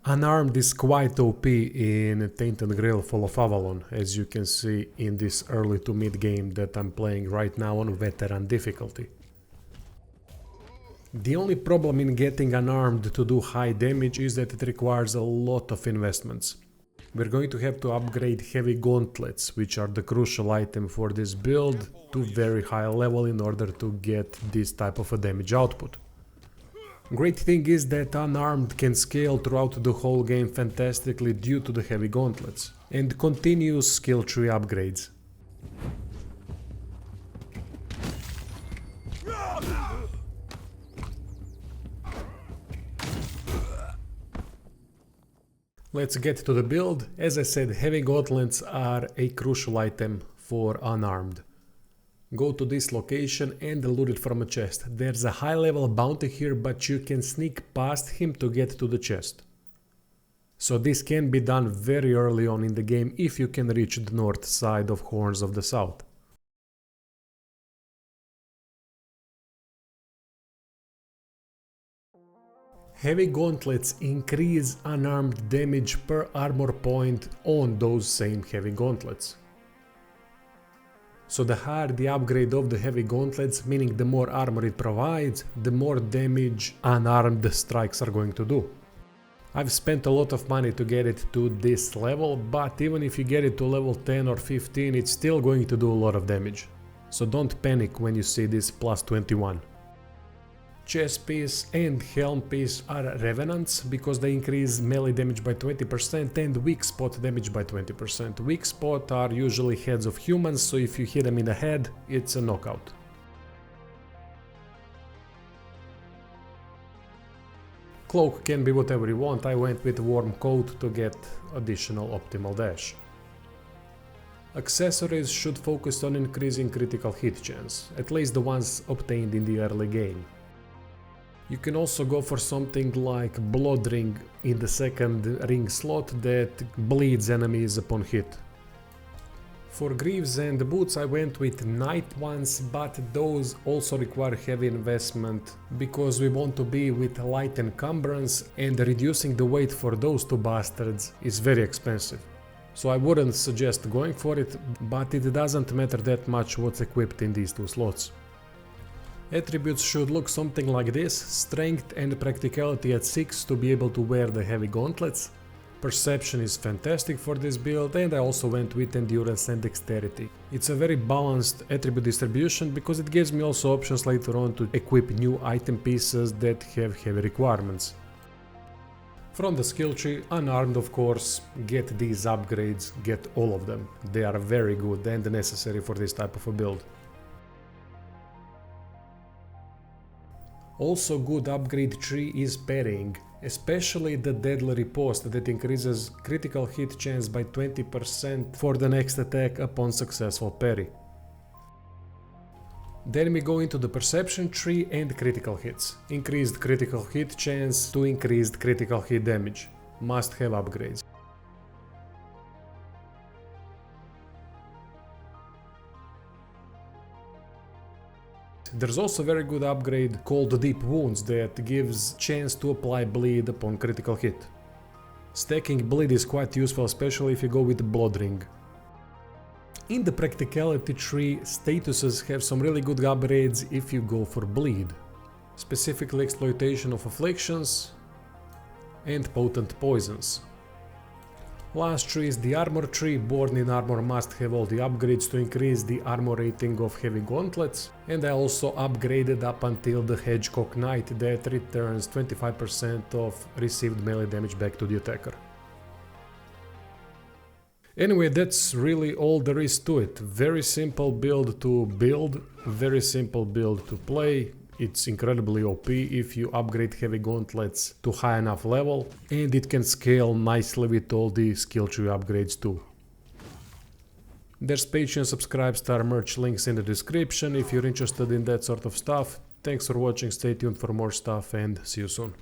Unarmed is quite OP in Tainted Grail Fall of Avalon, as you can see in this early to mid game that I'm playing right now on veteran difficulty. The only problem in getting Unarmed to do high damage is that it requires a lot of investments. We're going to have to upgrade heavy gauntlets, which are the crucial item for this build, to very high level in order to get this type of a damage output. Great thing is that Unarmed can scale throughout the whole game fantastically due to the heavy gauntlets and continuous skill tree upgrades. Let's get to the build. As I said, heavy gauntlets are a crucial item for Unarmed. Go to this location and loot it from a chest. There's a high level bounty here, but you can sneak past him to get to the chest. So this can be done very early on in the game if you can reach the north side of Horns of the South. Heavy gauntlets increase unarmed damage per armor point on those same heavy gauntlets. So the higher the upgrade of the heavy gauntlets, meaning the more armor it provides, the more damage unarmed strikes are going to do. I've spent a lot of money to get it to this level, but even if you get it to level 10 or 15, it's still going to do a lot of damage. So don't panic when you see this plus 21. Chest piece and helm piece are revenants because they increase melee damage by 20% and weak spot damage by 20%. Weak spot are usually heads of humans, so if you hit them in the head, it's a knockout. Cloak can be whatever you want. I went with warm coat to get additional optimal dash. Accessories should focus on increasing critical hit chance, at least the ones obtained in the early game. You can also go for something like Blood Ring in the second ring slot that bleeds enemies upon hit. For greaves and boots I went with night ones, but those also require heavy investment because we want to be with light encumbrance, and reducing the weight for those two bastards is very expensive. So I wouldn't suggest going for it, but it doesn't matter that much what's equipped in these two slots. Attributes should look something like this: strength and practicality at 6 to be able to wear the heavy gauntlets. Perception is fantastic for this build, and I also went with endurance and dexterity. It's a very balanced attribute distribution because it gives me also options later on to equip new item pieces that have heavy requirements. From the skill tree, Unarmed of course, get these upgrades, get all of them. They are very good and necessary for this type of a build. Also good upgrade tree is parrying, especially the Deadly Riposte that increases critical hit chance by 20% for the next attack upon successful parry. Then we go into the perception tree and critical hits. Increased critical hit chance to increased critical hit damage. Must have upgrades. There's also a very good upgrade called Deep Wounds that gives chance to apply bleed upon critical hit. Stacking bleed is quite useful, especially if you go with Blood Ring. In the practicality tree, statuses have some really good upgrades if you go for bleed. Specifically exploitation of afflictions and potent poisons. Last tree is the armor tree. Born in armor must have all the upgrades to increase the armor rating of heavy gauntlets, and I also upgraded up until the Hedgecock Knight that returns 25% of received melee damage back to the attacker. Anyway, that's really all there is to it. Very simple build to build, very simple build to play. It's incredibly OP if you upgrade heavy gauntlets to high enough level, and it can scale nicely with all the skill tree upgrades too. There's Patreon, subscribe, star merch links in the description if you're interested in that sort of stuff. Thanks for watching, stay tuned for more stuff, and see you soon.